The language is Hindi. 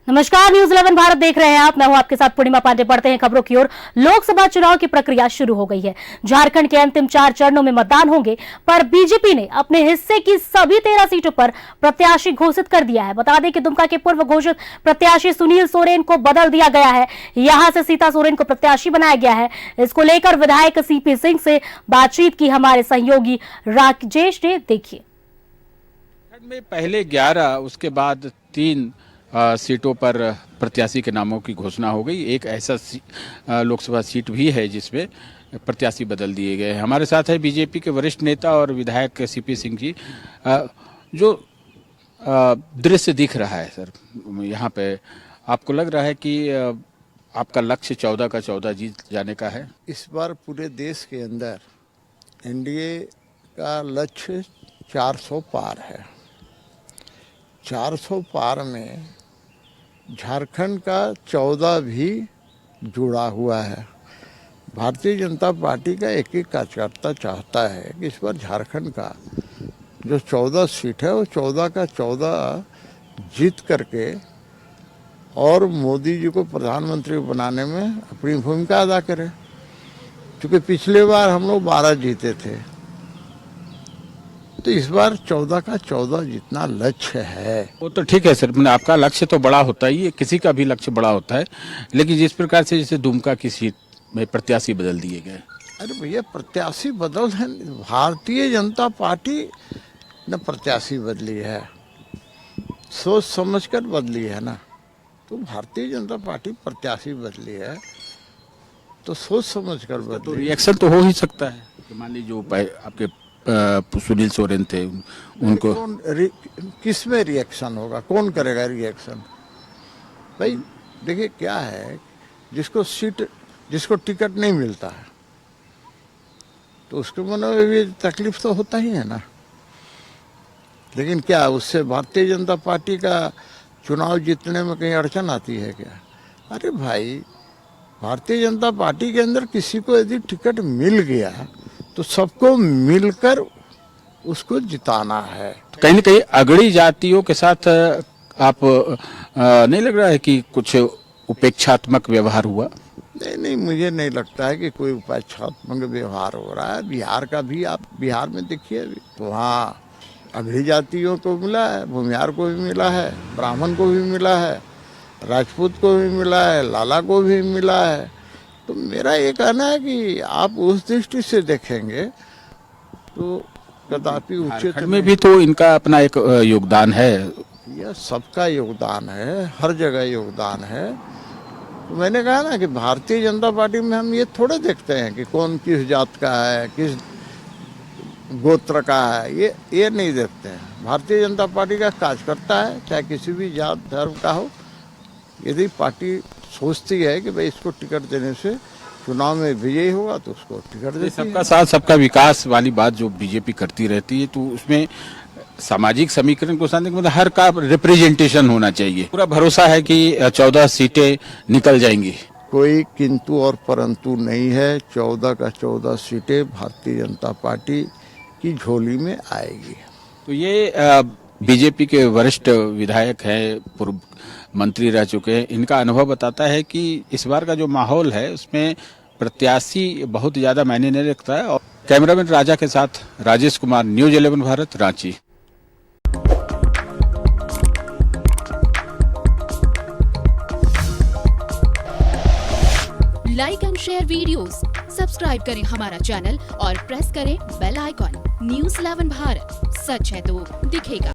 नमस्कार, न्यूज 11 भारत देख रहे हैं आप। मैं हूं आपके साथ पूर्णिमा पांडे। बढ़ते हैं खबरों की ओर। लोकसभा चुनाव की प्रक्रिया शुरू हो गई है। झारखंड के अंतिम 4 चरणों में मतदान होंगे, पर बीजेपी ने अपने हिस्से की सभी 13 सीटों पर प्रत्याशी घोषित कर दिया है। बता दें कि दुमका के पूर्व घोषित प्रत्याशी सुनील सोरेन को बदल दिया गया है। यहां से सीता सोरेन को प्रत्याशी बनाया गया है। इसको लेकर विधायक सीपी सिंह से बातचीत की हमारे सहयोगी राजेश ने। देखिए, में पहले 11, उसके बाद 3 सीटों पर प्रत्याशी के नामों की घोषणा हो गई। एक ऐसा लोकसभा सीट भी है जिसमें प्रत्याशी बदल दिए गए हैं। हमारे साथ है बीजेपी के वरिष्ठ नेता और विधायक सीपी सिंह जी। जो दृश्य दिख रहा है सर, यहाँ पे आपको लग रहा है कि आपका लक्ष्य 14 का 14 जीत जाने का है? इस बार पूरे देश के अंदर एनडीए का लक्ष्य 400 पार है। 400 पार में झारखंड का 14 भी जुड़ा हुआ है। भारतीय जनता पार्टी का एक एक कार्यकर्ता चाहता है कि इस बार झारखंड का जो 14 सीट है वो 14 का 14 जीत करके और मोदी जी को प्रधानमंत्री बनाने में अपनी भूमिका अदा करें। क्योंकि पिछले बार हम लोग 12 जीते थे, तो इस बार 14 का 14 जितना लक्ष्य है। वो तो ठीक है सर, आपका लक्ष्य तो बड़ा होता ही है, किसी का भी लक्ष्य बड़ा होता है। लेकिन जिस प्रकार से जैसे दुमका की सीट में प्रत्याशी बदल दिए गए। अरे भैया, प्रत्याशी बदल है, भारतीय जनता पार्टी ने प्रत्याशी बदली है, सोच समझकर बदली है ना। तो भारतीय जनता पार्टी प्रत्याशी बदली है तो सोच समझकर बदली। तो रिएक्शन तो हो ही सकता है कि मान लीजिए जो आपके सुनील सोरेन थे उनको किस में रिएक्शन होगा? कौन करेगा रिएक्शन? भाई देखिए क्या है, जिसको टिकट नहीं मिलता है तो उसके मन में भी तकलीफ तो होता ही है ना। लेकिन क्या उससे भारतीय जनता पार्टी का चुनाव जीतने में कहीं अड़चन आती है क्या? अरे भाई, भारतीय जनता पार्टी के अंदर किसी को यदि टिकट मिल गया तो सबको मिलकर उसको जिताना है। कहीं न कहीं अगड़ी जातियों के साथ आप नहीं लग रहा है कि कुछ उपेक्षात्मक व्यवहार हुआ? नहीं, मुझे नहीं लगता है कि कोई उपेक्षात्मक व्यवहार हो रहा है। बिहार का भी आप बिहार में देखिए, अभी तो वहाँ अगड़ी जातियों को मिला है, भूमिहार को भी मिला है, ब्राह्मण को भी मिला है, राजपूत को भी मिला है, लाला को भी मिला है। तो मेरा ये कहना है कि आप उस दृष्टि से देखेंगे तो कदापि उचित में भी तो इनका अपना एक योगदान है। यह सबका योगदान है, हर जगह योगदान है। तो मैंने कहा ना कि भारतीय जनता पार्टी में हम ये थोड़े देखते हैं कि कौन किस जात का है, किस गोत्र का है, ये नहीं देखते हैं। भारतीय जनता पार्टी का कार्यकर्ता है, चाहे किसी भी जात धर्म का हो। यदि पार्टी सोचती है कि भाई इसको टिकट देने से चुनाव में विजयी होगा तो उसको टिकट देती है। सबका साथ सबका विकास वाली बात जो बीजेपी करती रहती है, तो उसमें सामाजिक समीकरण को साधने के मतलब हर का रिप्रेजेंटेशन होना चाहिए। पूरा भरोसा है कि 14 सीटें निकल जाएंगी। कोई किंतु और परंतु नहीं है। 14 का 14 सीटें भारतीय जनता पार्टी की झोली में आएगी। तो ये बीजेपी के वरिष्ठ विधायक हैं, पूर्व मंत्री रह चुके हैं, इनका अनुभव बताता है कि इस बार का जो माहौल है उसमें प्रत्याशी बहुत ज्यादा मायने नहीं रखता है। और कैमरामैन राजा के साथ Rajesh Kumar, news 11 Bharat, Ranchi. Like and share videos, subscribe करें हमारा चैनल और प्रेस करें बेल आइकॉन। न्यूज 11 भारत, सच है तो दिखेगा।